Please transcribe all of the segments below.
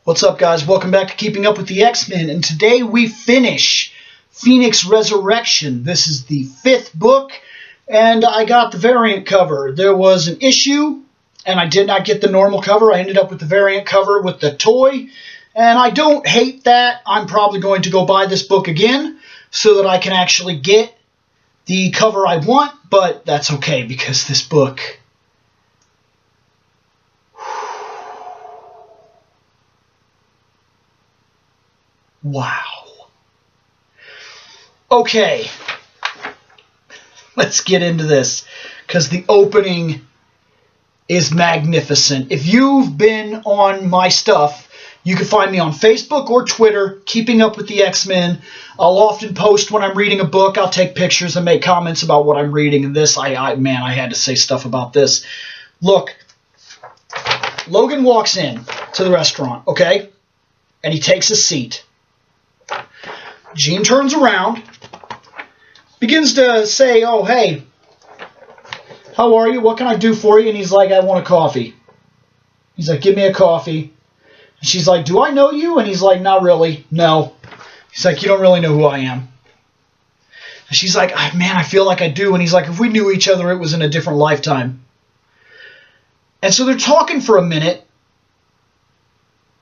What's up, guys? Welcome back to Keeping Up with the X-Men, and today we finish Phoenix Resurrection. This is the 5th book, and I got the variant cover. There was an issue, and I did not get the normal cover. I ended up with the variant cover with the toy, and I don't hate that. I'm probably going to go buy this book again so that I can actually get the cover I want, but that's okay because this book... Wow. Okay. Let's get into this, because the opening is magnificent. If you've been on my stuff, you can find me on Facebook or Twitter, Keeping Up with the X-Men. I'll often post when I'm reading a book. I'll take pictures and make comments about what I'm reading. And this, I had to say stuff about this. Look, Logan walks in to the restaurant, okay? And he takes a seat. Jean turns around, begins to say, oh, hey, how are you? What can I do for you? And he's like, I want a coffee. He's like, give me a coffee. And she's like, do I know you? And he's like, not really. No. He's like, you don't really know who I am. And she's like, man, I feel like I do. And he's like, if we knew each other, it was in a different lifetime. And so they're talking for a minute.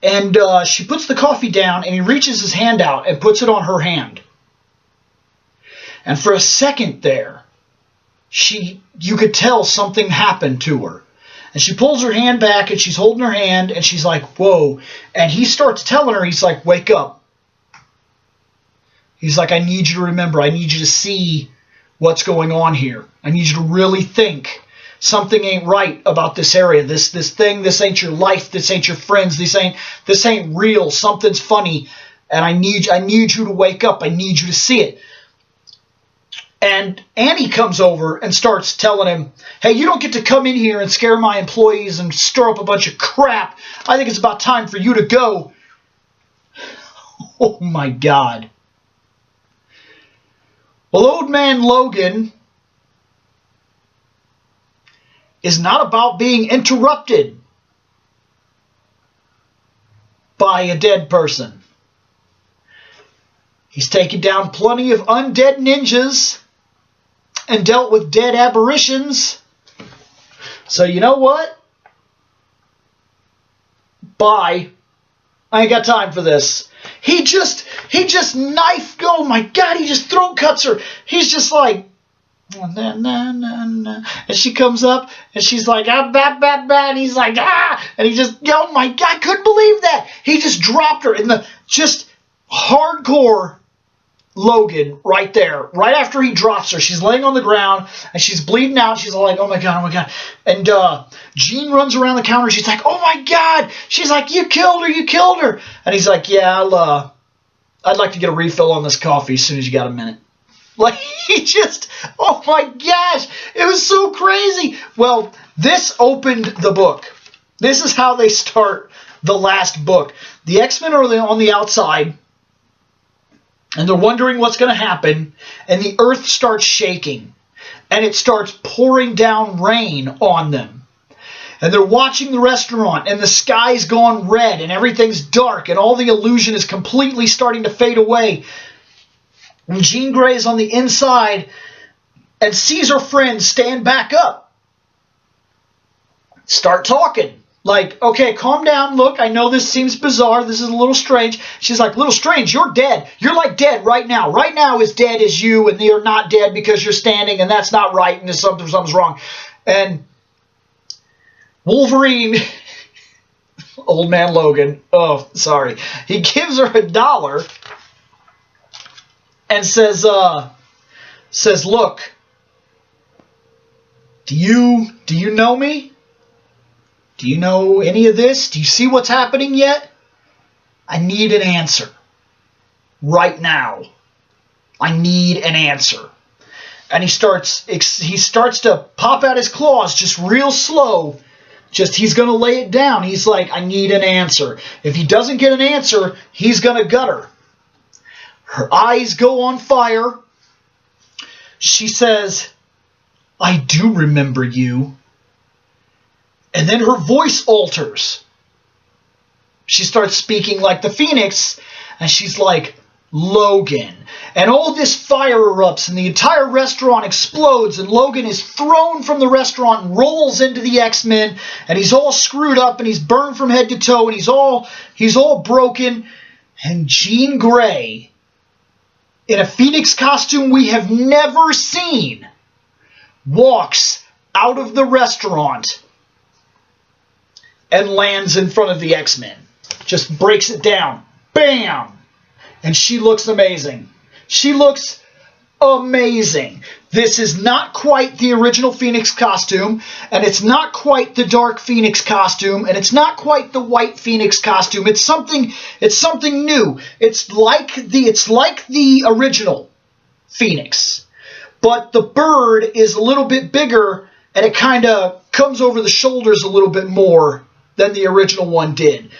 And she puts the coffee down, and he reaches his hand out and puts it on her hand. And for a second there, you could tell something happened to her. And she pulls her hand back, and she's holding her hand, and she's like, whoa. And he starts telling her, he's like, wake up. He's like, I need you to remember. I need you to see what's going on here. I need you to really think. Something ain't right about this area. This thing, this ain't your life. This ain't your friends. This ain't real. Something's funny. And I need you to wake up. I need you to see it. And Annie comes over and starts telling him, hey, you don't get to come in here and scare my employees and stir up a bunch of crap. I think it's about time for you to go. Oh, my God. Well, old man Logan is not about being interrupted by a dead person. He's taken down plenty of undead ninjas and dealt with dead apparitions. So you know what? Bye. I ain't got time for this. He just knifed, oh my God, he just throat cuts her. He's just like, and she comes up and she's like, and he's like, and he just, oh my God, I couldn't believe that. He just dropped her in the just hardcore Logan right there. Right after he drops her, she's laying on the ground and she's bleeding out. She's like, oh my God. And Jean runs around the counter. She's like, oh my God. She's like, you killed her. And he's like, yeah, I'd like to get a refill on this coffee as soon as you got a minute. Like, he just, oh my gosh, it was so crazy. Well, this opened the book. This is how they start the last book. The X-Men are on the outside, and they're wondering what's going to happen, and the earth starts shaking, and it starts pouring down rain on them. And they're watching the restaurant, and the sky's gone red, and everything's dark, and all the illusion is completely starting to fade away. And Jean Grey is on the inside and sees her friends stand back up. Start talking. Like, okay, calm down. Look, I know this seems bizarre. This is a little strange. She's like, little strange, you're dead. You're like dead right now. Right now as dead as you, and you're not dead because you're standing, and that's not right, and something's wrong. And Wolverine, old man Logan, oh, sorry, he gives her $1 and says, look, do you know me? Do you know any of this? Do you see what's happening yet? I need an answer. Right now. I need an answer. And he starts to pop out his claws just real slow. Just, he's going to lay it down. He's like, I need an answer. If he doesn't get an answer, he's going to gut her. Her eyes go on fire. She says, I do remember you. And then her voice alters. She starts speaking like the Phoenix, and she's like, Logan. And all this fire erupts, and the entire restaurant explodes, and Logan is thrown from the restaurant and rolls into the X-Men, and he's all screwed up, and he's burned from head to toe, and he's all broken. And Jean Grey, in a Phoenix costume we have never seen, walks out of the restaurant and lands in front of the X-Men. Just breaks it down. Bam! And she looks amazing. She looks amazing. This is not quite the original Phoenix costume, and it's not quite the Dark Phoenix costume, and it's not quite the White Phoenix costume. It's something new. It's like the original Phoenix, but the bird is a little bit bigger, and it kind of comes over the shoulders a little bit more than the original one did.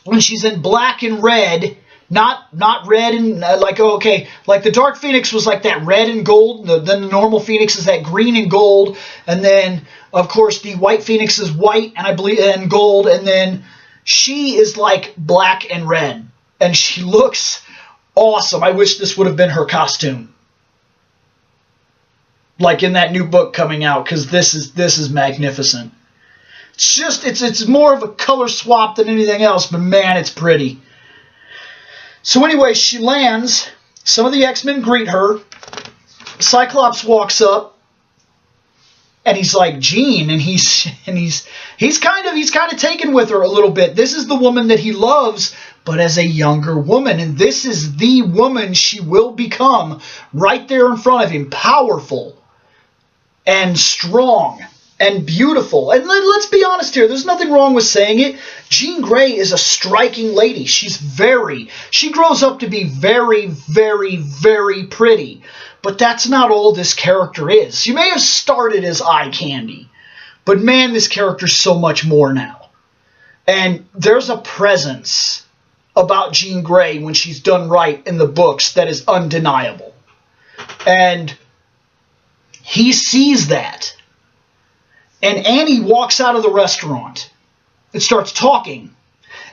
When she's in black and red, not red and like the Dark Phoenix was like that red and gold. Then the normal Phoenix is that green and gold, and then of course the White Phoenix is white and I believe and gold, and then she is like black and red, and she looks awesome. I wish this would have been her costume, like in that new book coming out, because this is magnificent. It's more of a color swap than anything else, but man, it's pretty. So anyway, she lands. Some of the X-Men greet her. Cyclops walks up, and he's like, Jean, and he's kind of taken with her a little bit. This is the woman that he loves, but as a younger woman, and this is the woman she will become right there in front of him, powerful and strong and beautiful. And let's be honest here, there's nothing wrong with saying it. Jean Grey is a striking lady. She grows up to be very, very, very pretty. But that's not all this character is. She may have started as eye candy, but man, this character's so much more now. And there's a presence about Jean Grey when she's done right in the books that is undeniable. And he sees that. And Annie walks out of the restaurant and starts talking.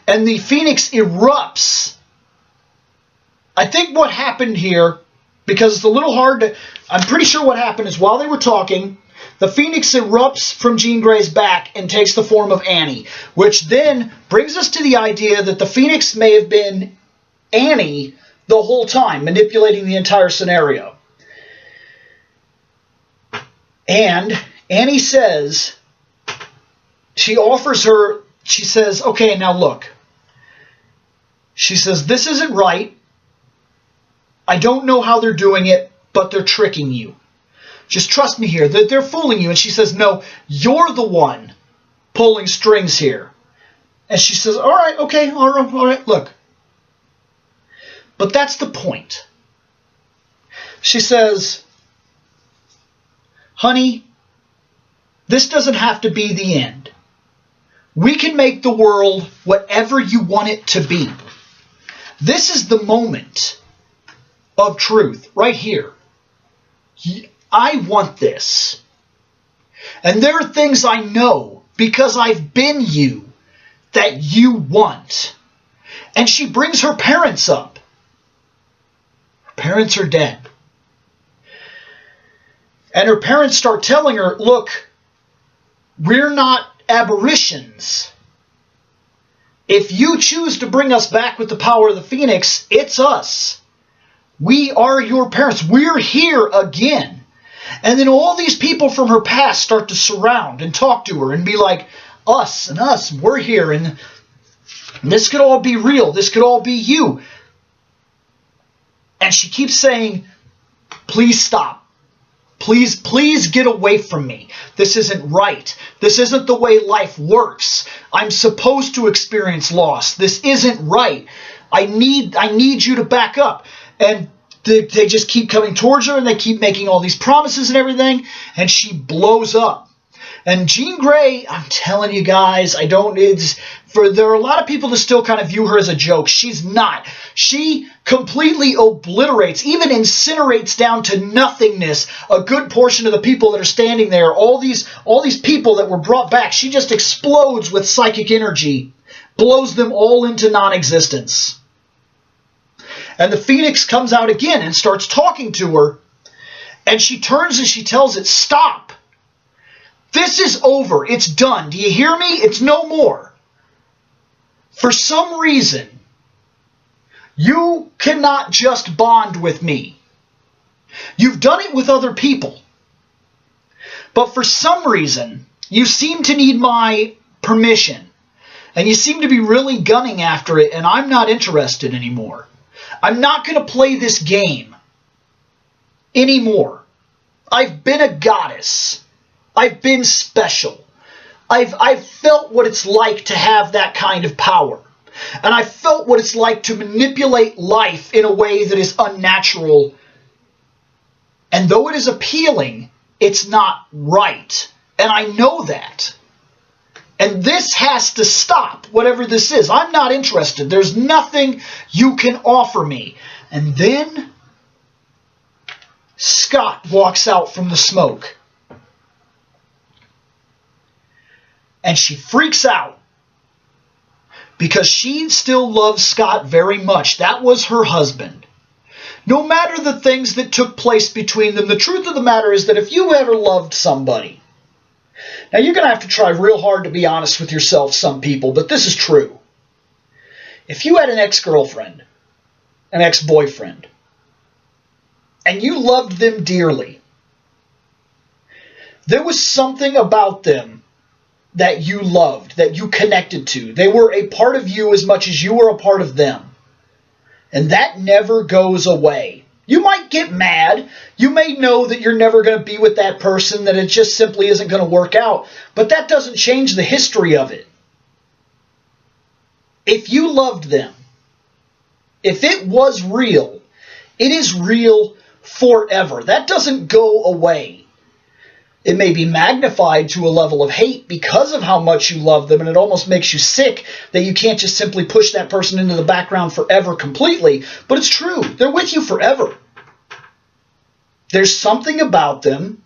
And the Phoenix erupts. I think what happened here, because it's a little hard to... I'm pretty sure what happened is while they were talking, the Phoenix erupts from Jean Grey's back and takes the form of Annie. Which then brings us to the idea that the Phoenix may have been Annie the whole time, manipulating the entire scenario. And Annie says, she offers her, she says, okay, now look. She says, this isn't right. I don't know how they're doing it, but they're tricking you. Just trust me here, that they're fooling you. And she says, no, you're the one pulling strings here. And she says, all right, okay, all right, look. But that's the point. She says, honey, this doesn't have to be the end. We can make the world whatever you want it to be. This is the moment of truth, right here. I want this. And there are things I know, because I've been you, that you want. And she brings her parents up. Her parents are dead. And her parents start telling her, look, we're not aberrations. If you choose to bring us back with the power of the Phoenix, it's us. We are your parents. We're here again. And then all these people from her past start to surround and talk to her and be like, us and us, we're here. And this could all be real. This could all be you. And she keeps saying, please stop. Please get away from me. This isn't right. This isn't the way life works. I'm supposed to experience loss. This isn't right. I need you to back up. And they just keep coming towards her, and they keep making all these promises and everything, and she blows up. And Jean Grey, I'm telling you guys, there are a lot of people that still kind of view her as a joke. She's not. She completely obliterates, even incinerates down to nothingness a good portion of the people that are standing there. All these people that were brought back, she just explodes with psychic energy blows them all into non-existence. And the Phoenix comes out again and starts talking to her, and she turns and she tells it, stop. This is over. It's done. Do you hear me? It's no more. For some reason, you cannot just bond with me. You've done it with other people. But for some reason, you seem to need my permission. And you seem to be really gunning after it, and I'm not interested anymore. I'm not going to play this game anymore. I've been a goddess. I've been special. I've felt what it's like to have that kind of power. And I've felt what it's like to manipulate life in a way that is unnatural. And though it is appealing, it's not right. And I know that. And this has to stop, whatever this is. I'm not interested. There's nothing you can offer me. And then Scott walks out from the smoke. And she freaks out because she still loves Scott very much. That was her husband. No matter the things that took place between them, the truth of the matter is that if you ever loved somebody, now you're going to have to try real hard to be honest with yourself, some people, but this is true. If you had an ex-girlfriend, an ex-boyfriend, and you loved them dearly, there was something about them that you loved, that you connected to. They were a part of you as much as you were a part of them. And that never goes away. You might get mad. You may know that you're never going to be with that person, that it just simply isn't going to work out. But that doesn't change the history of it. If you loved them, if it was real, it is real forever. That doesn't go away. It may be magnified to a level of hate because of how much you love them, and it almost makes you sick that you can't just simply push that person into the background forever completely. But it's true. They're with you forever. There's something about them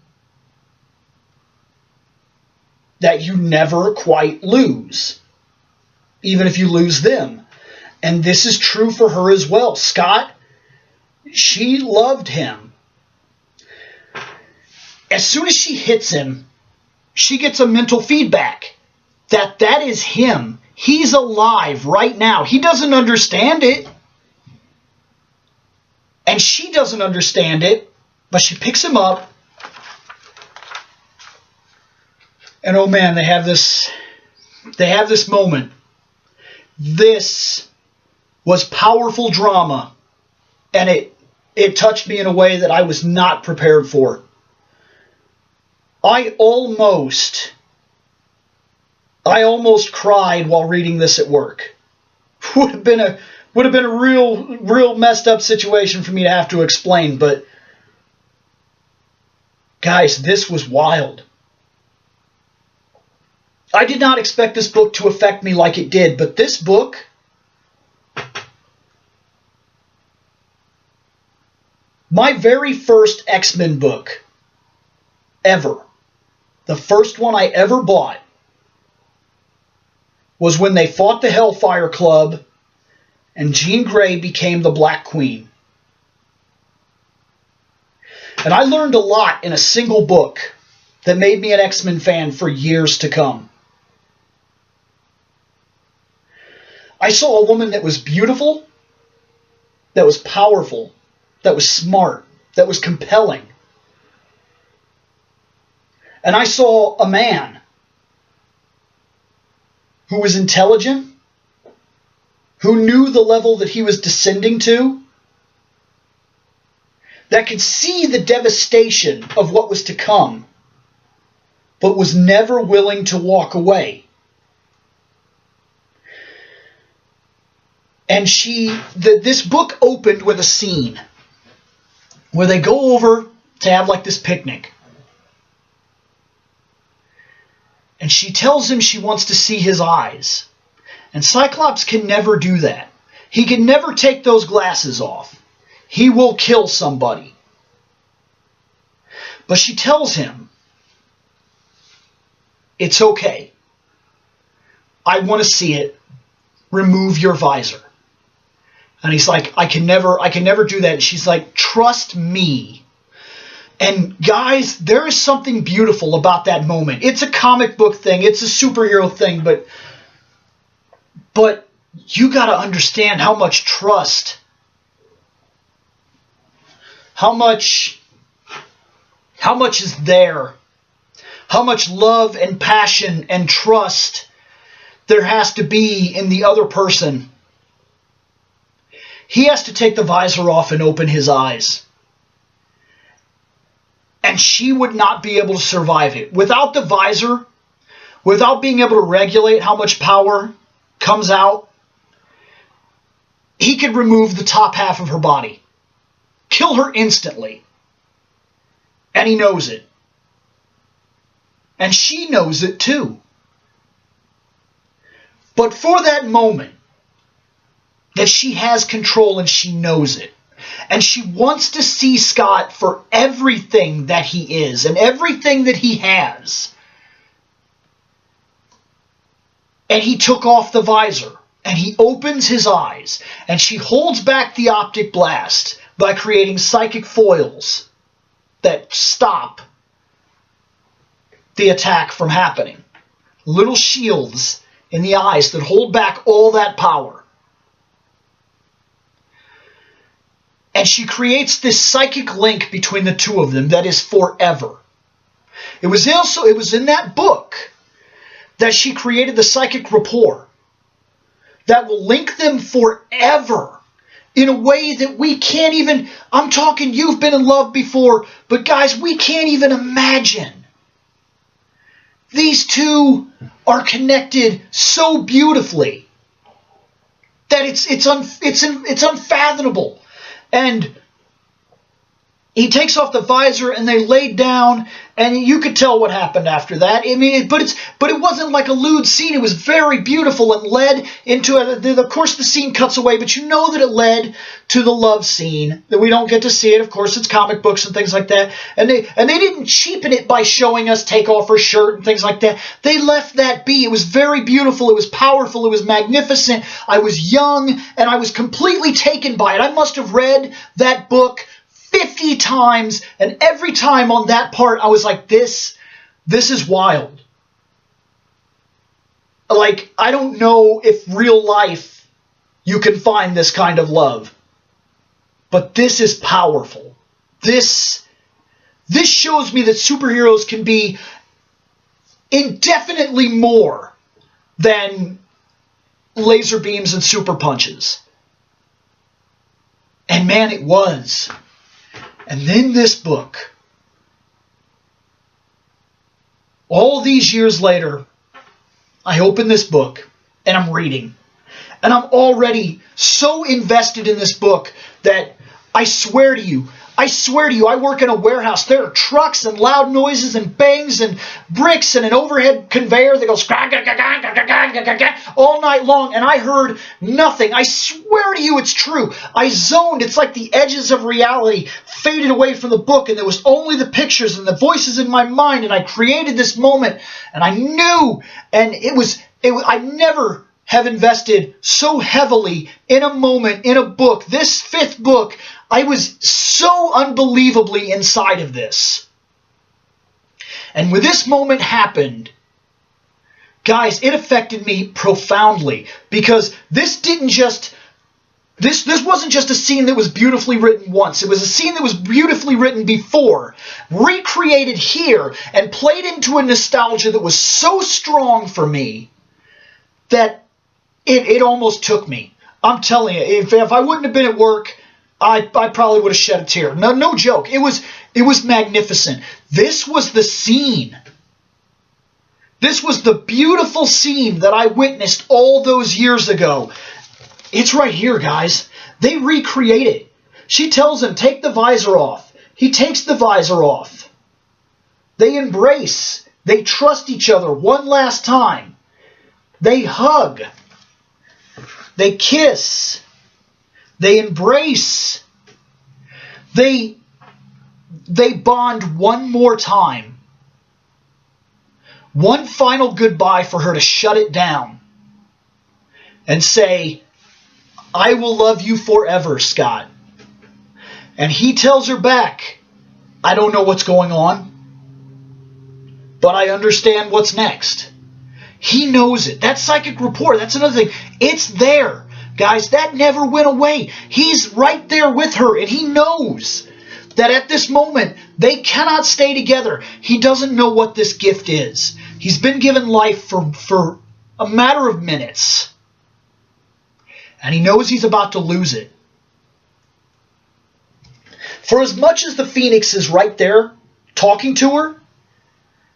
that you never quite lose, even if you lose them. And this is true for her as well. Scott, she loved him. As soon as she hits him, she gets a mental feedback that is him. He's alive right now. He doesn't understand it. And she doesn't understand it, but she picks him up. And oh man, they have this moment. This was powerful drama, and it touched me in a way that I was not prepared for. I almost cried while reading this at work. Would have been a real messed up situation for me to have to explain, but guys, this was wild. I did not expect this book to affect me like it did, but this book, my very first X-Men book ever, the first one I ever bought, was when they fought the Hellfire Club and Jean Grey became the Black Queen. And I learned a lot in a single book that made me an X-Men fan for years to come. I saw a woman that was beautiful, that was powerful, that was smart, that was compelling. And I saw a man who was intelligent, who knew the level that he was descending to, that could see the devastation of what was to come, but was never willing to walk away. And this book opened with a scene where they go over to have like this picnic. And she tells him she wants to see his eyes. And Cyclops can never do that. He can never take those glasses off. He will kill somebody. But she tells him, it's okay. I want to see it. remove your visor. And he's like, I can never do that. And she's like, trust me. And guys, there is something beautiful about that moment. It's a comic book thing. It's a superhero thing. But you got to understand how much trust, how much is there, how much love and passion and trust there has to be in the other person. He has to take the visor off and open his eyes. And she would not be able to survive it. Without the visor, without being able to regulate how much power comes out, he could remove the top half of her body. Kill her instantly. And he knows it. And she knows it too. But for that moment, that she has control and she knows it. And she wants to see Scott for everything that he is and everything that he has. And he took off the visor and he opens his eyes and she holds back the optic blast by creating psychic foils that stop the attack from happening. Little shields in the eyes that hold back all that power. And she creates this psychic link between the two of them that is forever. It was in that book that she created the psychic rapport that will link them forever in a way that we can't even, I'm talking you've been in love before, but guys, we can't even imagine. These two are connected so beautifully that it's unfathomable. And he takes off the visor and they laid down and you could tell what happened after that. I mean, but it wasn't like a lewd scene. It was very beautiful and led into of course the scene cuts away, but you know that it led to the love scene that we don't get to see it. Of course, it's comic books and things like that. And they didn't cheapen it by showing us take off her shirt and things like that. They left that be. It was very beautiful. It was powerful. It was magnificent. I was young and I was completely taken by it. I must have read that book 50 times, and every time on that part, I was like, this is wild. Like, I don't know if real life you can find this kind of love, but this is powerful. This shows me that superheroes can be indefinitely more than laser beams and super punches. And man, it was. And then this book, all these years later, I open this book and I'm reading. And I'm already so invested in this book that I swear to you, I work in a warehouse. There are trucks and loud noises and bangs and bricks and an overhead conveyor that goes all night long. And I heard nothing. I swear to you it's true. I zoned. It's like the edges of reality faded away from the book and there was only the pictures and the voices in my mind. And I created this moment and I knew. And I never have invested so heavily in a moment, in a book. This fifth book, I was so unbelievably inside of this. And when this moment happened, guys, it affected me profoundly because this wasn't just a scene that was beautifully written once. It was a scene that was beautifully written before, recreated here, and played into a nostalgia that was so strong for me that it almost took me. I'm telling you, if I wouldn't have been at work, I probably would have shed a tear. No joke. It was magnificent. This was the scene. This was the beautiful scene that I witnessed all those years ago. It's right here, guys. They recreate it. She tells him, take the visor off. He takes the visor off. They embrace. They trust each other one last time. They hug. They kiss. They embrace. They bond one more time. One final goodbye for her to shut it down. and say, I will love you forever, Scott. And he tells her back, I don't know what's going on, but I understand what's next. He knows it. That psychic rapport, that's another thing. It's there. Guys, that never went away. He's right there with her, and he knows that at this moment, they cannot stay together. He doesn't know what this gift is. He's been given life for a matter of minutes, and he knows he's about to lose it. For as much as the Phoenix is right there talking to her,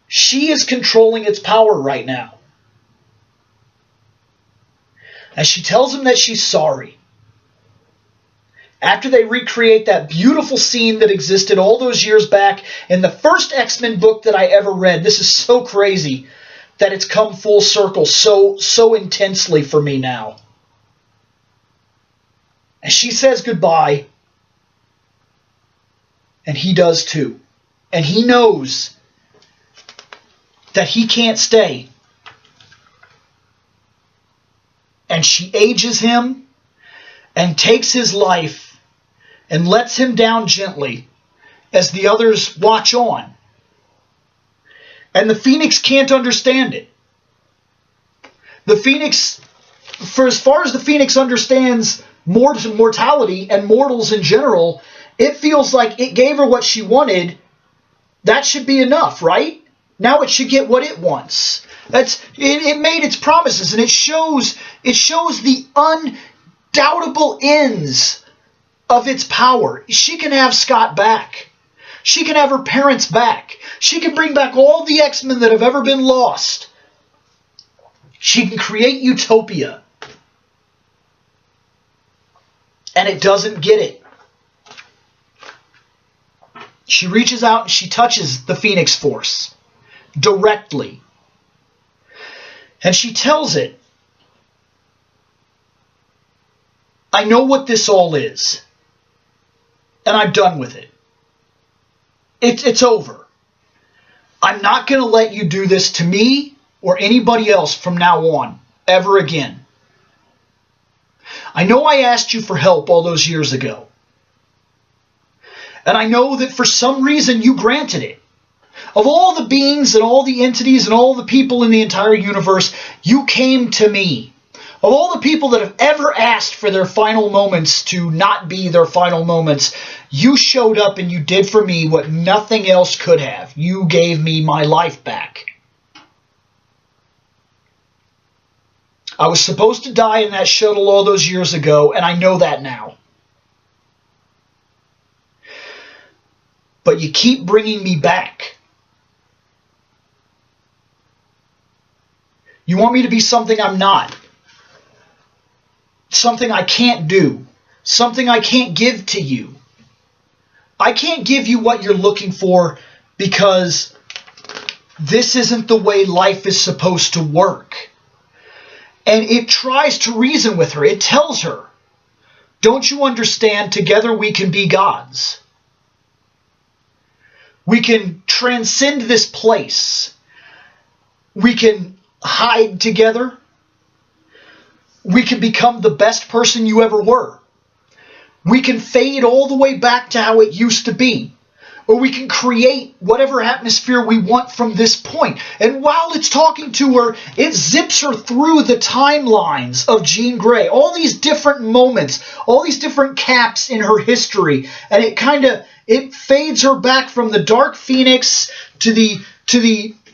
she is controlling its power right now. And she tells him that she's sorry. After they recreate that beautiful scene that existed all those years back in the first X-Men book that I ever read. This is so crazy that it's come full circle so intensely for me now. And she says goodbye. And he does too. And he knows that he can't stay. And she ages him and takes his life and lets him down gently as the others watch on. And the Phoenix can't understand it. The Phoenix, for as far as the Phoenix understands mortality and mortals in general, it feels like it gave her what she wanted. That should be enough, right? Now it should get what it wants. It made its promises, and it shows the undoubtable ends of its power. She can have Scott back. She can have her parents back. She can bring back all the X-Men that have ever been lost. She can create utopia. And it doesn't get it. She reaches out and she touches the Phoenix Force directly. And she tells it, I know what this all is. And I'm done with it. It's over. I'm not going to let you do this to me or anybody else from now on, ever again. I know I asked you for help all those years ago. And I know that for some reason you granted it. Of all the beings and all the entities and all the people in the entire universe, you came to me. Of all the people that have ever asked for their final moments to not be their final moments, you showed up and you did for me what nothing else could have. You gave me my life back. I was supposed to die in that shuttle all those years ago, and I know that now. But you keep bringing me back. You want me to be something I'm not. Something I can't do. Something I can't give to you. I can't give you what you're looking for because this isn't the way life is supposed to work. And it tries to reason with her. It tells her, don't you understand? Together we can be gods. We can transcend this place. We can hide together. We can become the best person you ever were. We can fade all the way back to how it used to be. Or we can create whatever atmosphere we want from this point. And while it's talking to her, it zips her through the timelines of Jean Grey. All these different moments, all these different caps in her history. And it fades her back from the Dark Phoenix to the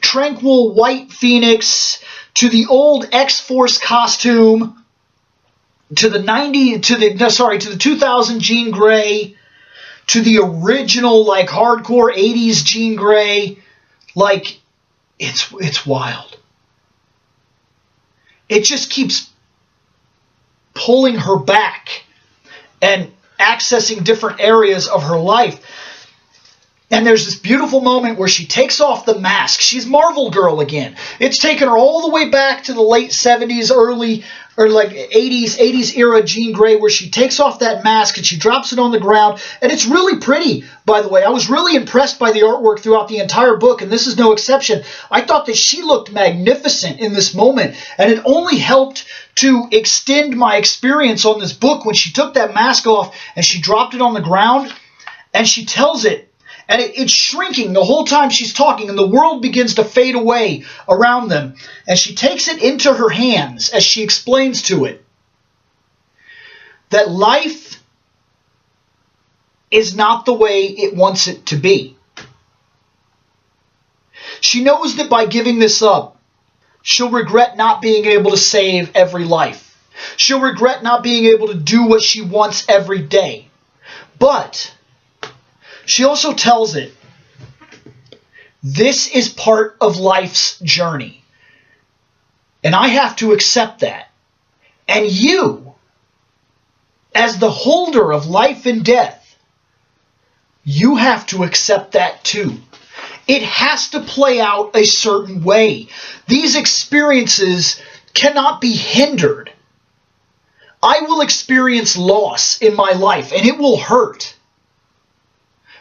tranquil White Phoenix to the old X-Force costume to the 2000 Jean Grey, to the original hardcore 80s Jean Grey. It's wild. It just keeps pulling her back and accessing different areas of her life. And there's this beautiful moment where she takes off the mask. She's Marvel Girl again. It's taken her all the way back to the late 70s, early, or like 80s era Jean Grey, where she takes off that mask and she drops it on the ground. And it's really pretty, by the way. I was really impressed by the artwork throughout the entire book, and this is no exception. I thought that she looked magnificent in this moment, and it only helped to extend my experience on this book when she took that mask off and she dropped it on the ground, and she tells it. And it's shrinking the whole time she's talking, and the world begins to fade away around them. And she takes it into her hands as she explains to it that life is not the way it wants it to be. She knows that by giving this up, she'll regret not being able to save every life. She'll regret not being able to do what she wants every day. But she also tells it, this is part of life's journey. And I have to accept that. And you, as the holder of life and death, you have to accept that too. It has to play out a certain way. These experiences cannot be hindered. I will experience loss in my life, and it will hurt.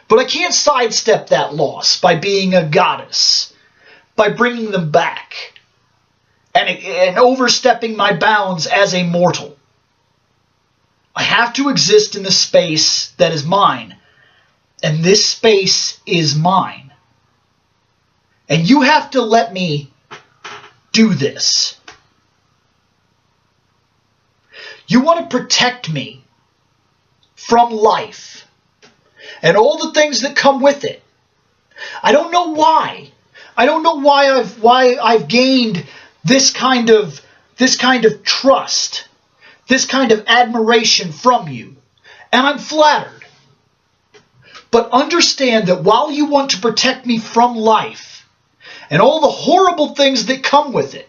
But I can't sidestep that loss by being a goddess, by bringing them back, and overstepping my bounds as a mortal. I have to exist in the space that is mine, and this space is mine. And you have to let me do this. You want to protect me from life and all the things that come with it. I don't know why. I don't know why I've gained this kind of trust, this kind of admiration from you. And I'm flattered. But understand that while you want to protect me from life and all the horrible things that come with it,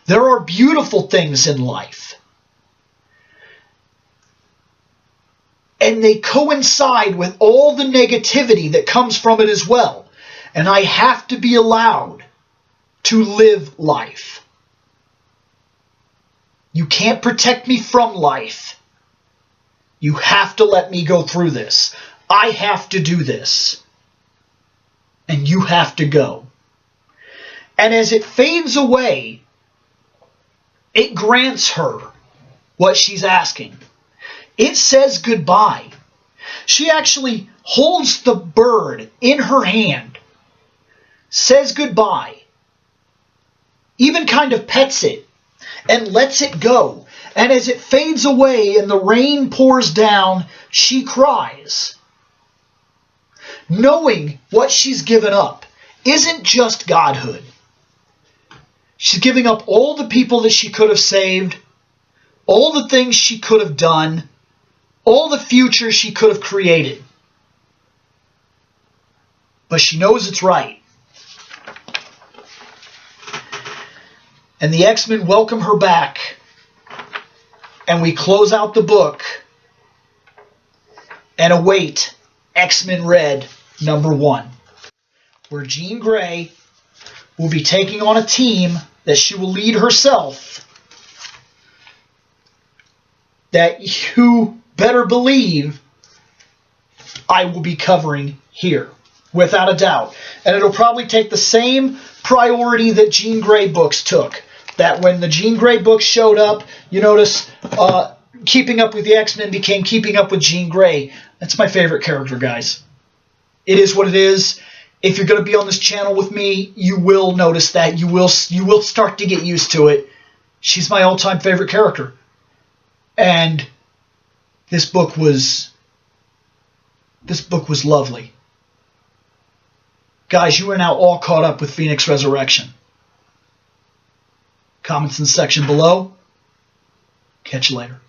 there are beautiful things in life. And they coincide with all the negativity that comes from it as well. And I have to be allowed to live life. You can't protect me from life. You have to let me go through this. I have to do this. And you have to go. And as it fades away, it grants her what she's asking. It says goodbye. She actually holds the bird in her hand, says goodbye, even kind of pets it, and lets it go. And as it fades away and the rain pours down, she cries. Knowing what she's given up isn't just godhood. She's giving up all the people that she could have saved, all the things she could have done, all the future she could have created. But she knows it's right. And the X-Men welcome her back. And we close out the book and await X-Men Red #1, where Jean Grey will be taking on a team that she will lead herself, that you better believe I will be covering here, without a doubt. And it'll probably take the same priority that Jean Grey books took. That when the Jean Grey books showed up, you notice Keeping Up with the X-Men became Keeping Up with Jean Grey. That's my favorite character, guys. It is what it is. If you're going to be on this channel with me, you will notice that. You will start to get used to it. She's my all-time favorite character. And this book was lovely. Guys, you are now all caught up with Phoenix Resurrection. Comments in the section below. Catch you later.